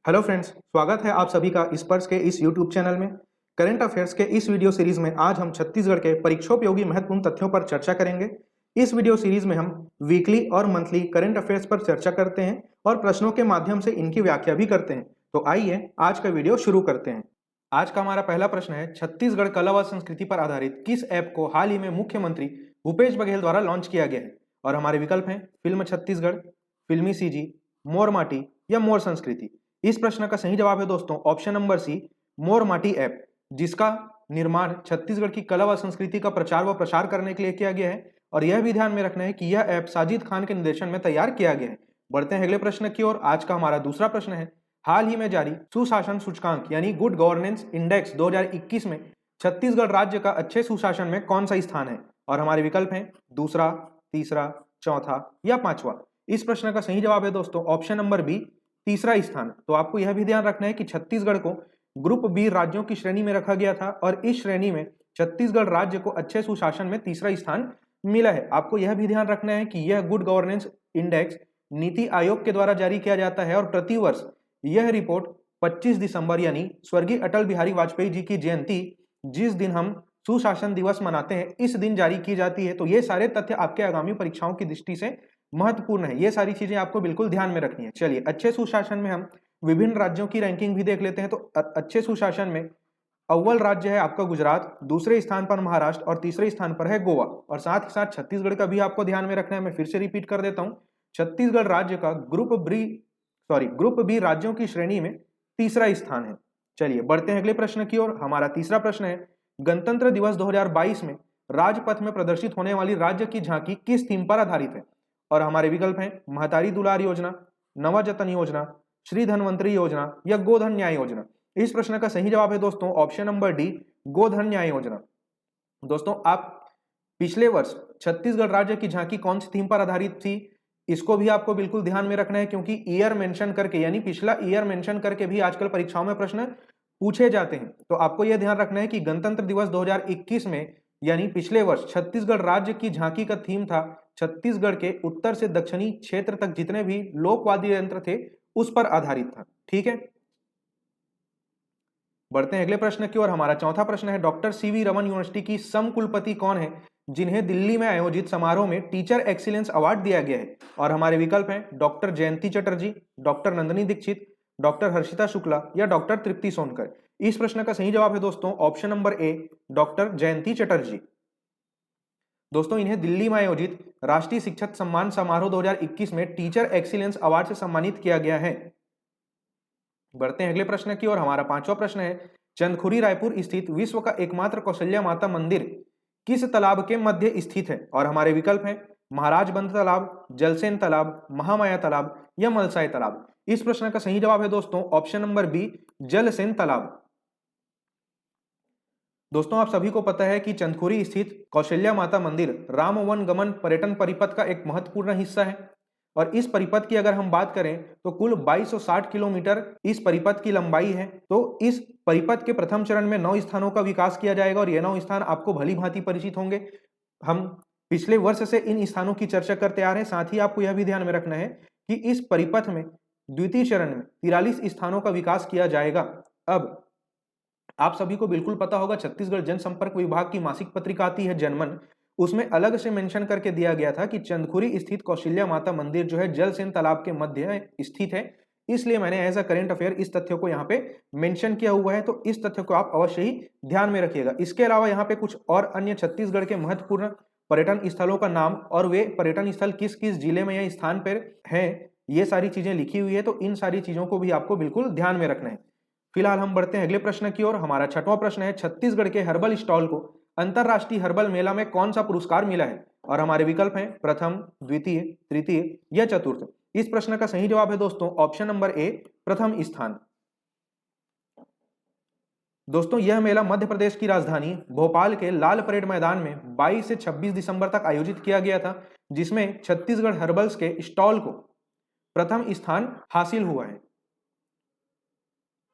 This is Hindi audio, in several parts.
हेलो फ्रेंड्स, स्वागत है आप सभी का स्पर्श के इस यूट्यूब चैनल में। करंट अफेयर्स के इस वीडियो सीरीज में आज हम छत्तीसगढ़ के परीक्षोपयोगी महत्वपूर्ण तथ्यों पर चर्चा करेंगे। इस वीडियो सीरीज में हम वीकली और मंथली करंट अफेयर्स पर चर्चा करते हैं और प्रश्नों के माध्यम से इनकी व्याख्या भी करते हैं। तो आइए आज का वीडियो शुरू करते हैं। आज का हमारा पहला प्रश्न है, छत्तीसगढ़ कला व संस्कृति पर आधारित किस ऐप को हाल ही में मुख्यमंत्री भूपेश बघेल द्वारा लॉन्च किया गया है? और हमारे विकल्प हैं फिल्म छत्तीसगढ़, फिल्मी सीजी, मोर माटी या मोर संस्कृति। इस प्रश्न का सही जवाब है दोस्तों ऑप्शन नंबर सी, मोर माटी ऐप, जिसका निर्माण छत्तीसगढ़ की कला व संस्कृति का प्रचार व प्रसार करने के लिए किया गया है। और यह भी ध्यान में रखना है कि यह ऐप साजिद खान के निर्देशन में तैयार किया गया है। बढ़ते हैं अगले प्रश्न की ओर। आज का हमारा दूसरा प्रश्न है, हाल ही में जारी सुशासन सूचकांक यानी गुड गवर्नेंस इंडेक्स 2021 में छत्तीसगढ़ राज्य का अच्छे सुशासन में कौन सा स्थान है? और हमारे विकल्प हैं दूसरा, तीसरा, चौथा या पांचवा। इस प्रश्न का सही जवाब है दोस्तों ऑप्शन नंबर बी, तीसरा स्थान। तो आपको यह भी ध्यान रखना है कि छत्तीसगढ़ को ग्रुप बी राज्यों की श्रेणी में रखा गया था और इस श्रेणी में छत्तीसगढ़ राज्य को अच्छे सुशासन में तीसरा स्थान मिला है। आपको यह भी ध्यान रखना है कि यह good governance index NITI Aayog के द्वारा जारी किया जाता है और प्रतिवर्ष यह रिपोर्ट 25 दिसंबर यानी स्वर्गीय अटल बिहारी वाजपेयी जी की जयंती, जिस दिन हम सुशासन दिवस मनाते हैं, इस दिन जारी की जाती है। तो ये सारे तथ्य आपके आगामी परीक्षाओं की दृष्टि से महत्वपूर्ण है। ये सारी चीजें आपको बिल्कुल ध्यान में रखनी है। चलिए, अच्छे सुशासन में हम विभिन्न राज्यों की रैंकिंग भी देख लेते हैं। तो अच्छे सुशासन में अव्वल राज्य है आपका गुजरात, दूसरे स्थान पर महाराष्ट्र और तीसरे स्थान पर है गोवा। और साथ ही साथ छत्तीसगढ़ का भी आपको ध्यान में रखना है। मैं फिर से रिपीट कर देता हूं, छत्तीसगढ़ राज्य का ग्रुप बी राज्यों की श्रेणी में तीसरा स्थान है। चलिए बढ़ते हैं अगले प्रश्न की ओर। हमारा तीसरा प्रश्न है, गणतंत्र दिवस 2022 में राजपथ में प्रदर्शित होने वाली राज्य की झांकी किस थीम पर आधारित है? और हमारे विकल्प हैं महतारी दुलार योजना, नवा जतन योजना, श्री धनवंतरी योजना या गोधन न्याय योजना। इस प्रश्न का सही जवाब है दोस्तों ऑप्शन नंबर डी, गोधन न्याय योजना। दोस्तों, आप पिछले वर्ष छत्तीसगढ़ राज्य की झांकी कौन सी थीम पर आधारित थी, इसको भी आपको बिल्कुल ध्यान में रखना है, क्योंकि ईयर मेंशन करके यानी पिछला ईयर मेंशन करके भी आजकल परीक्षाओं में प्रश्न पूछे जाते हैं। तो आपको यह ध्यान रखना है कि गणतंत्र दिवस 2021 में यानी पिछले वर्ष छत्तीसगढ़ राज्य की झांकी का थीम था छत्तीसगढ़ के उत्तर से दक्षिणी क्षेत्र तक जितने भी लोक वाद्य यंत्र थे उस पर आधारित था। ठीक है, बढ़ते हैं अगले प्रश्न की ओर। हमारा चौथा प्रश्न है, डॉक्टर सीवी रमन यूनिवर्सिटी की समकुलपति कौन है जिन्हें दिल्ली में आयोजित समारोह में टीचर एक्सीलेंस अवार्ड दिया गया है? और हमारे विकल्प हैं डॉक्टर जयंती चटर्जी, डॉक्टर नंदिनी दीक्षित, डॉक्टर हर्षिता शुक्ला या डॉक्टर तृप्ति सोनकर। इस प्रश्न का सही जवाब है दोस्तों ऑप्शन नंबर ए, डॉक्टर जयंती चटर्जी। दोस्तों, इन्हें दिल्ली में आयोजित राष्ट्रीय शिक्षक सम्मान समारोह 2021 में टीचर एक्सीलेंस अवार्ड से सम्मानित किया गया है। बढ़ते हैं अगले प्रश्न की ओर। हमारा पांचवा प्रश्न है, चंदखुरी रायपुर स्थित विश्व का एकमात्र कौशल्या माता मंदिर किस तालाब के मध्य स्थित है? और हमारे विकल्प हैं महाराज बंद तालाब, जलसेन तालाब, महामाया तालाब या मलसाय तालाब। इस प्रश्न का सही जवाब है दोस्तों ऑप्शन नंबर बी, जलसेन तालाब। दोस्तों, आप सभी को पता है कि चंदखुरी स्थित कौशल्या माता मंदिर राम वन गमन पर्यटन परिपथ का एक महत्वपूर्ण हिस्सा है। और इस परिपथ की अगर हम बात करें तो कुल 2260 किलोमीटर इस परिपथ की लंबाई है। तो इस परिपथ के प्रथम चरण में 9 स्थानों का विकास किया जाएगा और ये 9 स्थान आपको भली भांति परिचित होंगे। हम पिछले वर्ष से इन स्थानों की चर्चा करते आ रहे हैं। साथ ही आपको यह भी ध्यान में रखना है कि इस परिपथ में द्वितीय चरण में 43 स्थानों का विकास किया जाएगा। अब आप सभी को बिल्कुल पता होगा, छत्तीसगढ़ जनसंपर्क विभाग की मासिक पत्रिका आती है जनमन, उसमें अलग से मेंशन करके दिया गया था कि चंदखुरी स्थित कौशल्या माता मंदिर जो है जलसेन तालाब के मध्य स्थित है। इसलिए मैंने एज अ करेंट अफेयर इस तथ्य को यहाँ पे मेंशन किया हुआ है। तो इस तथ्य को आप अवश्य ही ध्यान में रखिएगा। इसके अलावा यहाँ पे कुछ और अन्य छत्तीसगढ़ के महत्वपूर्ण पर्यटन स्थलों का नाम और वे पर्यटन स्थल किस किस जिले में या स्थान पर है, ये सारी चीजें लिखी हुई है। तो इन सारी चीजों को भी आपको बिल्कुल ध्यान में रखना है। फिलहाल हम बढ़ते हैं अगले प्रश्न की ओर। हमारा छठवां प्रश्न है, छत्तीसगढ़ के हर्बल स्टॉल को अंतरराष्ट्रीय हर्बल मेला में कौन सा पुरस्कार मिला है? और हमारे विकल्प हैं प्रथम, द्वितीय, तृतीय या चतुर्थ। इस प्रश्न का सही जवाब है दोस्तों ऑप्शन नंबर ए, प्रथम स्थान। दोस्तों, यह मेला मध्य प्रदेश की राजधानी भोपाल के लाल परेड मैदान में 22 से 26 दिसंबर तक आयोजित किया गया था, जिसमें छत्तीसगढ़ हर्बल्स के स्टॉल को प्रथम स्थान हासिल हुआ है।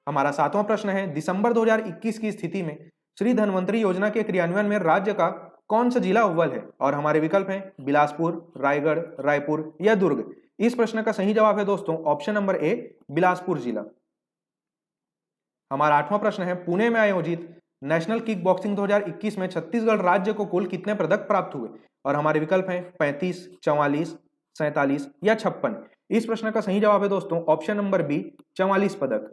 हमारा सातवां प्रश्न है, दिसंबर 2021 की स्थिति में श्री धनवंतरी योजना के क्रियान्वयन में राज्य का कौन सा जिला अव्वल है? और हमारे विकल्प हैं बिलासपुर, रायगढ़, रायपुर या दुर्ग। इस प्रश्न का सही जवाब है दोस्तों ऑप्शन नंबर ए, बिलासपुर जिला। हमारा 8वां प्रश्न है, पुणे में आयोजित नेशनल किक बॉक्सिंग 2021 में छत्तीसगढ़ राज्य को कुल कितने पदक प्राप्त हुए? और हमारे विकल्प हैं 35, 44, 47 या 56। इस प्रश्न का सही जवाब है दोस्तों ऑप्शन नंबर बी, 44 पदक।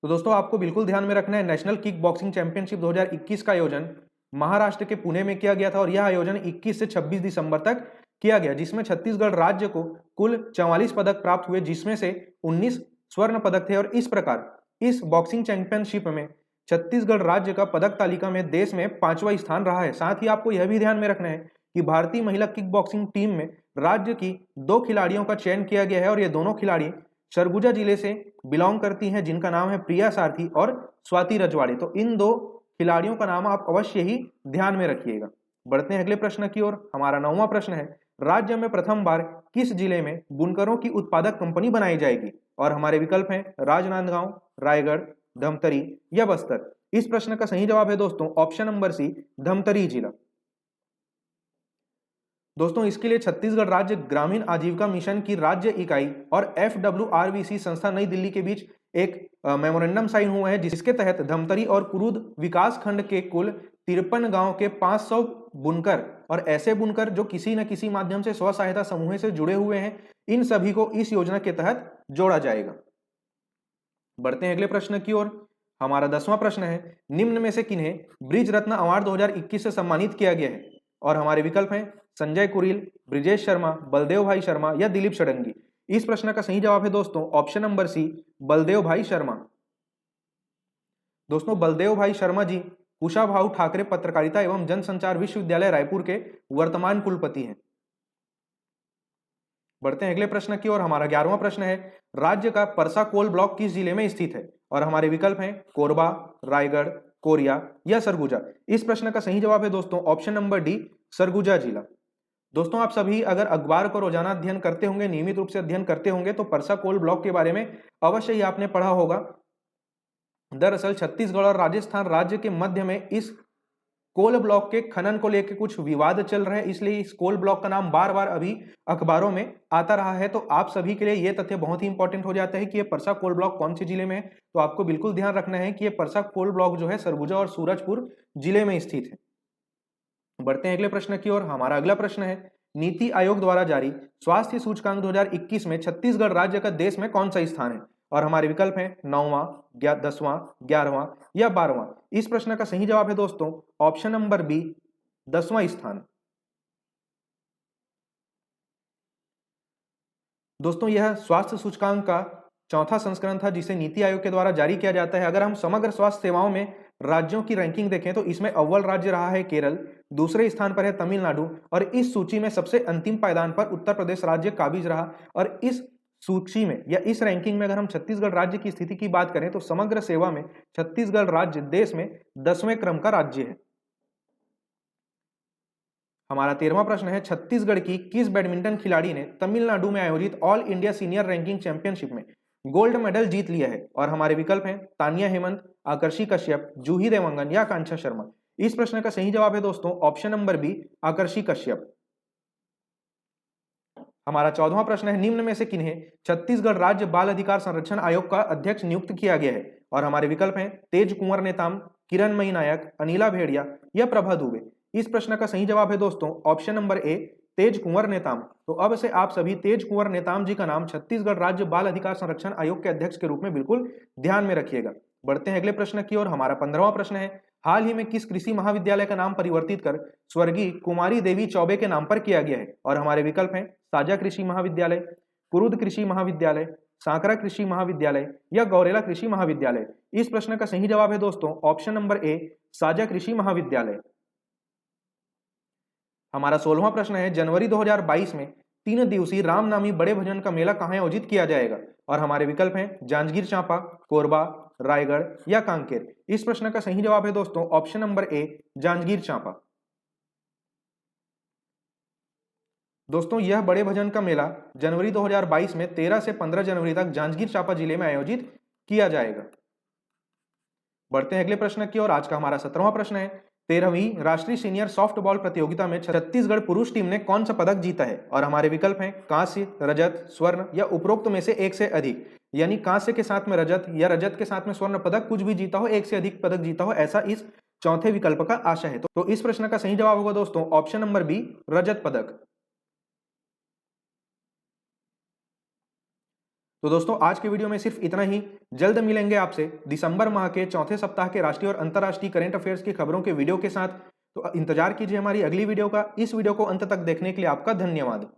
तो दोस्तों आपको बिल्कुल ध्यान में रखना है, नेशनल किक बॉक्सिंग चैंपियनशिप 2021 का आयोजन महाराष्ट्र के पुणे में किया गया था और यह आयोजन 21 से 26 दिसंबर तक किया गया, जिसमें छत्तीसगढ़ राज्य को कुल 44 पदक प्राप्त हुए, जिसमें से 19 स्वर्ण पदक थे। और इस प्रकार इस बॉक्सिंग चैंपियनशिप में छत्तीसगढ़ राज्य का पदक तालिका में देश में 5वां स्थान रहा है। साथ ही आपको यह भी ध्यान में रखना है कि भारतीय महिला किक बॉक्सिंग टीम में राज्य की 2 खिलाड़ियों का चयन किया गया है और ये दोनों खिलाड़ी सरगुजा जिले से बिलोंग करती हैं, जिनका नाम है प्रिया सारथी और स्वाति रजवाड़े। तो इन 2 खिलाड़ियों का नाम आप अवश्य ही ध्यान में रखिएगा। बढ़ते हैं अगले प्रश्न की ओर। हमारा 9वां प्रश्न है, राज्य में प्रथम बार किस जिले में बुनकरों की उत्पादक कंपनी बनाई जाएगी? और हमारे विकल्प हैं राजनांदगांव, रायगढ़, धमतरी या बस्तर। इस प्रश्न का सही जवाब है दोस्तों ऑप्शन नंबर सी, धमतरी जिला। दोस्तों इसके लिए छत्तीसगढ़ राज्य ग्रामीण आजीविका मिशन की राज्य इकाई और FWRVC संस्था नई दिल्ली के बीच एक मेमोरेंडम साइन हुआ है, जिसके तहत धमतरी और कुरुद विकास खंड के कुल 53 गांव के 500 बुनकर और ऐसे बुनकर जो किसी न किसी माध्यम से स्व सहायता समूह से जुड़े हुए हैं, इन सभी को इस योजना के तहत जोड़ा जाएगा। बढ़ते हैं अगले प्रश्न की ओर। हमारा 10वां प्रश्न है, निम्न में से किन्हें ब्रिज रत्न अवार्ड 2021 से सम्मानित किया गया है? और हमारे विकल्प हैं संजय कुरील, ब्रिजेश शर्मा, बलदेव भाई शर्मा या दिलीप षडंगी। इस प्रश्न का सही जवाब है दोस्तों ऑप्शन नंबर सी, बलदेव भाई शर्मा। दोस्तों बलदेव भाई शर्मा जी कुशाभाऊ ठाकरे पत्रकारिता एवं जनसंचार विश्वविद्यालय रायपुर के वर्तमान कुलपति हैं। बढ़ते हैं अगले प्रश्न की ओर। हमारा 11वां प्रश्न है, राज्य का परसा कोल ब्लॉक किस जिले में स्थित है? और हमारे विकल्प हैं कोरबा, रायगढ़, कोरिया या सरगुजा। इस प्रश्न का सही जवाब है दोस्तों ऑप्शन नंबर डी, सरगुजा जिला। दोस्तों आप सभी अगर अखबार को रोजाना अध्ययन करते होंगे, नियमित रूप से अध्ययन करते होंगे, तो परसा कोल ब्लॉक के बारे में अवश्य ही आपने पढ़ा होगा। दरअसल छत्तीसगढ़ और राजस्थान राज्य के मध्य में इस कोल ब्लॉक के खनन को लेकर कुछ विवाद चल रहे हैं, इसलिए इस कोल ब्लॉक का नाम बार बार अभी अखबारों में आता रहा है। तो आप सभी के लिए यह तथ्य बहुत ही इंपॉर्टेंट हो जाता है कि ये परसा कोल ब्लॉक कौन से जिले में है। तो आपको बिल्कुल ध्यान रखना है कि ये परसा कोल ब्लॉक जो है सरगुजा और सूरजपुर जिले में स्थित है। बढ़ते हैं अगले प्रश्न की ओर। हमारा अगला प्रश्न है, नीति आयोग द्वारा जारी स्वास्थ्य सूचकांक 2021 में छत्तीसगढ़ राज्य का देश में कौन सा स्थान है? और हमारे विकल्प हैं 9वां, 10वां, 11वां या 12वां। इस प्रश्न का सही जवाब है दोस्तों ऑप्शन नंबर बी, 10वां स्थान। दोस्तों यह स्वास्थ्य सूचकांक का चौथा संस्करण था, जिसे नीति आयोग के द्वारा जारी किया जाता है। अगर हम समग्र स्वास्थ्य सेवाओं में राज्यों की रैंकिंग देखें तो इसमें अव्वल राज्य रहा है केरल, दूसरे स्थान पर है तमिलनाडु और इस सूची में सबसे अंतिम पायदान पर उत्तर प्रदेश राज्य काबिज रहा। और इस सूची में या इस रैंकिंग में अगर हम छत्तीसगढ़ राज्य की स्थिति की बात करें तो समग्र सेवा में छत्तीसगढ़ राज्य देश में 10वें क्रम का राज्य है। हमारा 13वां प्रश्न है, छत्तीसगढ़ की किस बैडमिंटन खिलाड़ी ने तमिलनाडु में आयोजित all India senior ranking championship में गोल्ड मेडल जीत लिया है? और हमारे विकल्प हैं तानिया हेमंत, आकर्षि कश्यप, जूही देवंगन या आकांक्षा शर्मा। इस प्रश्न का सही जवाब है दोस्तों option number B, Aakarshi Kashyap. हमारा 14वां प्रश्न है, निम्न में से किन्हें छत्तीसगढ़ राज्य बाल अधिकार संरक्षण आयोग का अध्यक्ष नियुक्त किया गया है? और हमारे विकल्प हैं तेज कुंवर नेताम, किरणमयी नायक, अनिला भेड़िया या प्रभा दुबे। इस प्रश्न का सही जवाब है दोस्तों ऑप्शन नंबर ए, तेज कुंवर नेताम। तो अब से आप सभी तेज कुंवर नेताम जी का नाम छत्तीसगढ़ राज्य बाल अधिकार संरक्षण आयोग के अध्यक्ष के रूप में बिल्कुल ध्यान में रखिएगा। बढ़ते हैं अगले प्रश्न की ओर। हमारा 15वां प्रश्न है, हाल ही में किस कृषि महाविद्यालय का नाम परिवर्तित कर स्वर्गीय कुमारी देवी चौबे के नाम पर किया गया है? और हमारे विकल्प हैं साजा कृषि महाविद्यालय, कुरुद कृषि महाविद्यालय, सांकरा कृषि महाविद्यालय या गौरेला कृषि महाविद्यालय। इस प्रश्न का सही जवाब है दोस्तों ऑप्शन नंबर ए, साजा कृषि महाविद्यालय। हमारा 16वां प्रश्न है, जनवरी 2022 में 3 दिवसीय रामनामी बड़े भजन का मेला कहां आयोजित किया जाएगा? और हमारे विकल्प हैं जांजगीर चांपा, कोरबा, रायगढ़ या कांकेर। इस प्रश्न का सही जवाब है दोस्तों option number A, Janjgir Champa. दोस्तों यह बड़े भजन का मेला जनवरी 2022 में 13 से 15 जनवरी तक जांजगीर चांपा जिले में आयोजित किया जाएगा। बढ़ते हैं अगले प्रश्न की ओर। आज का हमारा 17वां प्रश्न है, 13वीं राष्ट्रीय सीनियर सॉफ्टबॉल प्रतियोगिता में छत्तीसगढ़ पुरुष टीम ने कौन सा पदक जीता है? और हमारे विकल्प हैं कांस्य, रजत, स्वर्ण या उपरोक्त में से एक से अधिक। यानी कांस्य के साथ में रजत या रजत के साथ में स्वर्ण पदक, कुछ भी जीता हो, एक से अधिक पदक जीता हो, ऐसा इस चौथे विकल्प का आशय है। तो इस प्रश्न का सही जवाब होगा दोस्तों ऑप्शन नंबर बी, रजत पदक। तो दोस्तों आज के वीडियो में सिर्फ इतना ही। जल्द मिलेंगे आपसे दिसंबर माह के चौथे सप्ताह के राष्ट्रीय और अंतर्राष्ट्रीय करंट अफेयर्स की खबरों के वीडियो के साथ। तो इंतजार कीजिए हमारी अगली वीडियो का। इस वीडियो को अंत तक देखने के लिए आपका धन्यवाद।